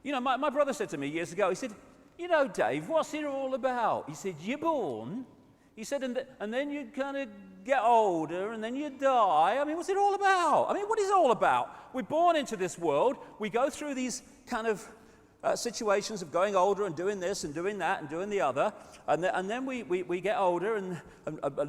My brother said to me years ago, he said, Dave, what's it all about? He said, you're born. He said, and then you kind of get older, and then you die. I mean, what's it all about? I mean, what is it all about? We're born into this world. We go through these kind of situations of going older and doing this and doing that and doing the other. And then we get older, and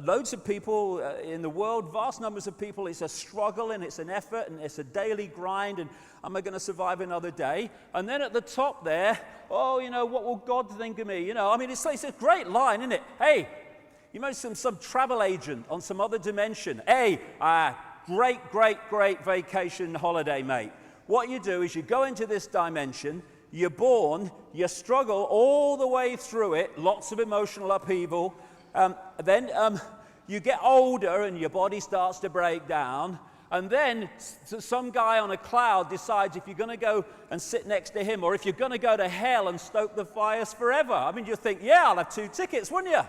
loads of people in the world, vast numbers of people, it's a struggle and it's an effort and it's a daily grind, and am I going to survive another day? And then at the top there, what will God think of me? I mean, it's a great line, isn't it? Hey, you know, some travel agent on some other dimension. Hey, great vacation holiday, mate. What you do is you go into this dimension, you're born, you struggle all the way through it, lots of emotional upheaval. Then you get older and your body starts to break down. And then some guy on a cloud decides if you're going to go and sit next to him, or if you're going to go to hell and stoke the fires forever. I mean, you think, yeah, I'll have 2 tickets, wouldn't you?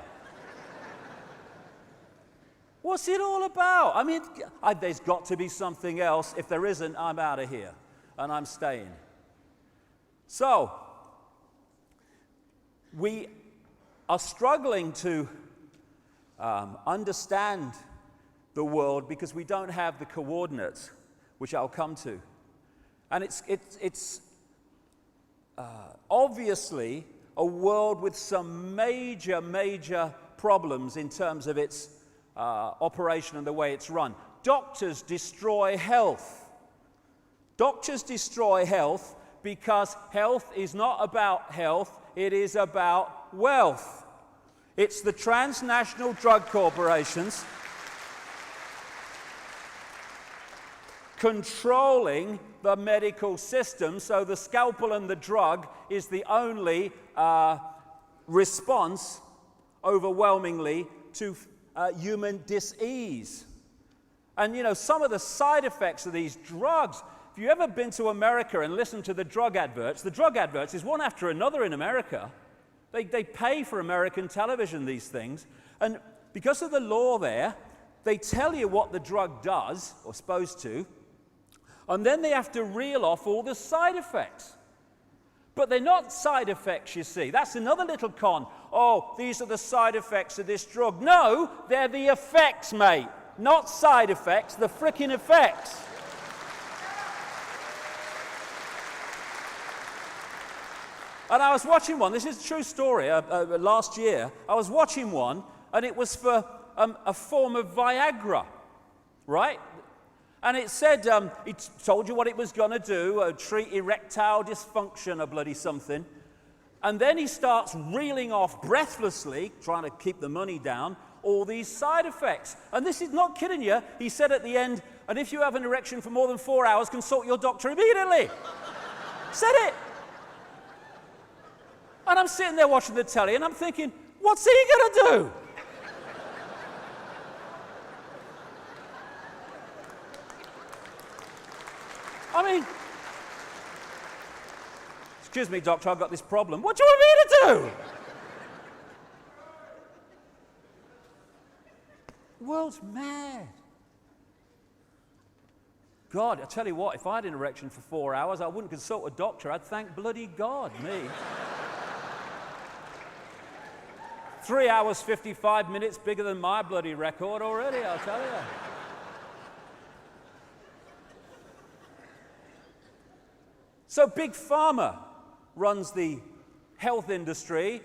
What's it all about? I mean, there's got to be something else. If there isn't, I'm out of here and I'm staying. So, we are struggling to understand the world because we don't have the coordinates, which I'll come to. And it's obviously a world with some major problems in terms of its operation and the way it's run. Doctors destroy health. Doctors destroy health because health is not about health, it is about wealth. It's the transnational drug corporations controlling the medical system, so the scalpel and the drug is the only response, overwhelmingly, to human dis-ease. And some of the side effects of these drugs, if you've ever been to America and listened to the drug adverts is one after another in America. They pay for American television, these things, and because of the law there, they tell you what the drug does, or supposed to, and then they have to reel off all the side effects. But they're not side effects, you see. That's another little con. Oh, these are the side effects of this drug. No, they're the effects, mate. Not side effects, the frickin' effects. And I was watching one, this is a true story, last year. I was watching one, and it was for a form of Viagra, right? And it said, it told you what it was going to do, treat erectile dysfunction or bloody something. And then he starts reeling off breathlessly, trying to keep the money down, all these side effects. And this is not kidding you. He said at the end, and if you have an erection for more than 4 hours, consult your doctor immediately. Said it. And I'm sitting there watching the telly, and I'm thinking, what's he going to do? I mean, excuse me, doctor, I've got this problem. What do you want me to do? The world's mad. God, I tell you what, if I had an erection for 4 hours, I wouldn't consult a doctor. I'd thank bloody God, me. 3 hours, 55 minutes, bigger than my bloody record already, I'll tell you. So Big Pharma runs the health industry,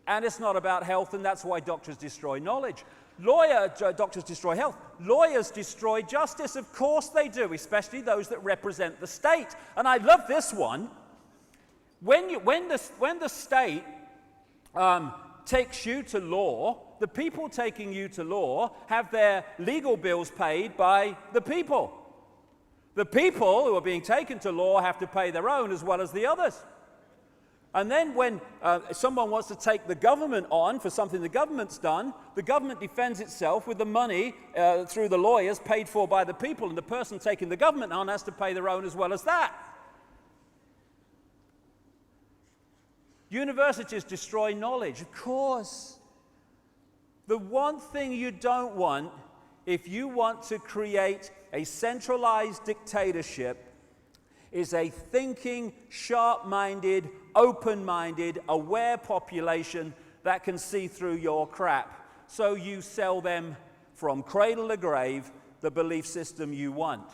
and it's not about health, and that's why doctors destroy knowledge. Doctors destroy health. Lawyers destroy justice. Of course they do, especially those that represent the state. And I love this one. When the state takes you to law, the people taking you to law have their legal bills paid by the people. The people who are being taken to law have to pay their own as well as the others. And then when someone wants to take the government on for something the government's done, the government defends itself with the money through the lawyers paid for by the people, and the person taking the government on has to pay their own as well as that. Universities destroy knowledge, of course. The one thing you don't want, if you want to create a centralized dictatorship, is a thinking, sharp-minded, open-minded, aware population that can see through your crap. So you sell them from cradle to grave the belief system you want.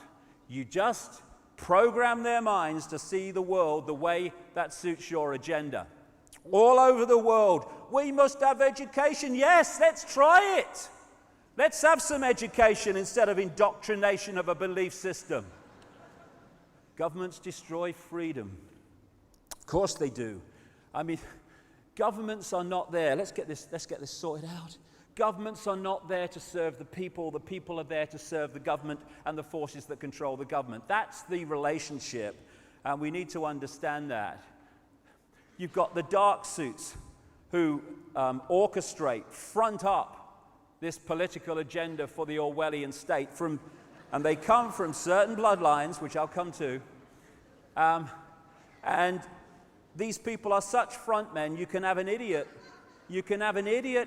You just program their minds to see the world the way that suits your agenda. All over the world, we must have education. Yes, let's try it. Let's have some education instead of indoctrination of a belief system. Governments destroy freedom. Of course they do. I mean, governments are not there. Let's get this sorted out. Governments are not there to serve the people are there to serve the government and the forces that control the government. That's the relationship, and we need to understand that. You've got the dark suits who orchestrate, front up this political agenda for the Orwellian state, and they come from certain bloodlines, which I'll come to, and these people are such frontmen. You can have an idiot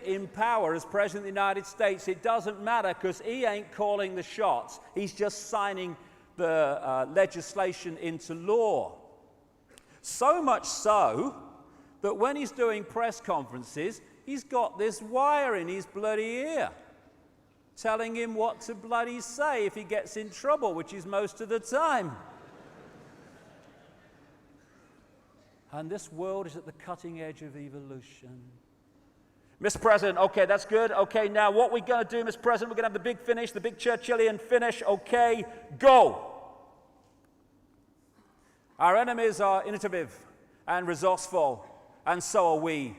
in power as President of the United States. It doesn't matter, because he ain't calling the shots. He's just signing the legislation into law. So much so that when he's doing press conferences, he's got this wire in his bloody ear telling him what to bloody say if he gets in trouble, which is most of the time. And this world is at the cutting edge of evolution. Mr. President, okay, that's good. Okay, now what we're going to do, Mr. President, we're going to have the big finish, the big Churchillian finish. Okay, go. Our enemies are innovative and resourceful, and so are we.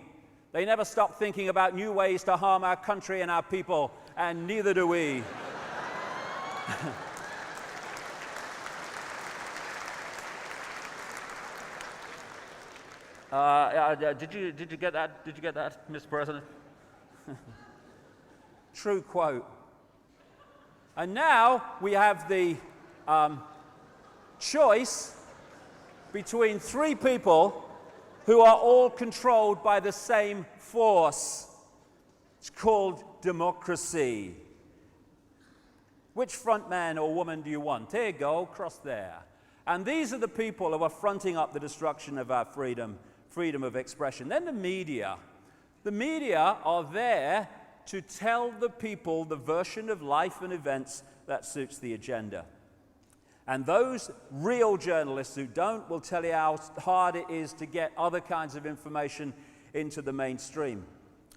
They never stop thinking about new ways to harm our country and our people, and neither do we. Did you get that? Did you get that, Mr. President? True quote. And now we have the choice between three people who are all controlled by the same force. It's called democracy. Which front man or woman do you want? There you go, cross there. And these are the people who are fronting up the destruction of our freedom of expression. Then the media. The media are there to tell the people the version of life and events that suits the agenda. And those real journalists who don't will tell you how hard it is to get other kinds of information into the mainstream.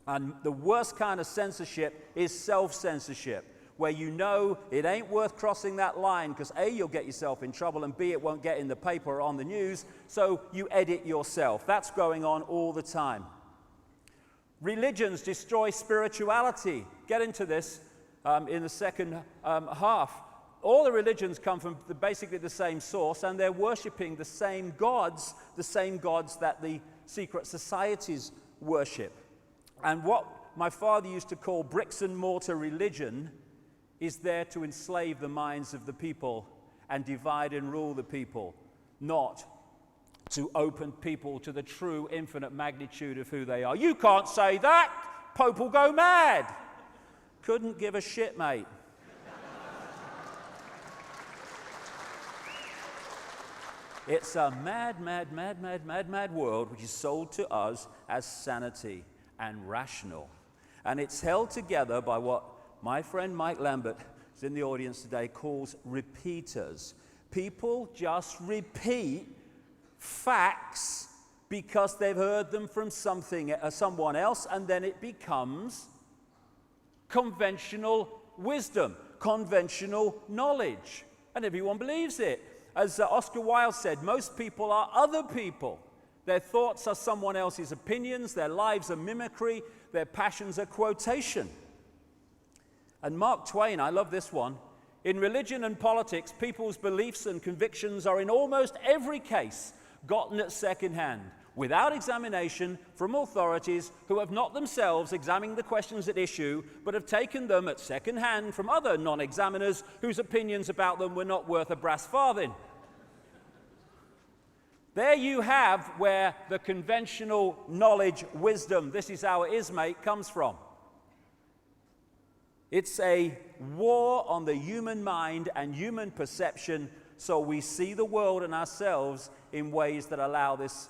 And the worst kind of censorship is self-censorship, where you know it ain't worth crossing that line because A, you'll get yourself in trouble, and B, it won't get in the paper or on the news, so you edit yourself. That's going on all the time. Religions destroy spirituality. Get into this in the second half. All the religions come from basically the same source, and they're worshipping the same gods that the secret societies worship. And what my father used to call bricks and mortar religion is there to enslave the minds of the people and divide and rule the people, not to open people to the true infinite magnitude of who they are. You can't say that. Pope will go mad. Couldn't give a shit, mate. It's a mad, mad, mad, mad, mad, mad world which is sold to us as sanity and rational. And it's held together by what my friend Mike Lambert, who's in the audience today, calls repeaters. People just repeat facts because they've heard them from someone else, and then it becomes conventional wisdom, conventional knowledge, and everyone believes it. As Oscar Wilde said, most people are other people. Their thoughts are someone else's opinions, their lives are mimicry, their passions are quotation. And Mark Twain, I love this one, in religion and politics, people's beliefs and convictions are in almost every case gotten at second hand, without examination from authorities who have not themselves examined the questions at issue, but have taken them at second hand from other non-examiners whose opinions about them were not worth a brass farthing. There you have where the conventional knowledge, wisdom, this is how it is, mate, comes from. It's a war on the human mind and human perception so we see the world and ourselves in ways that allow this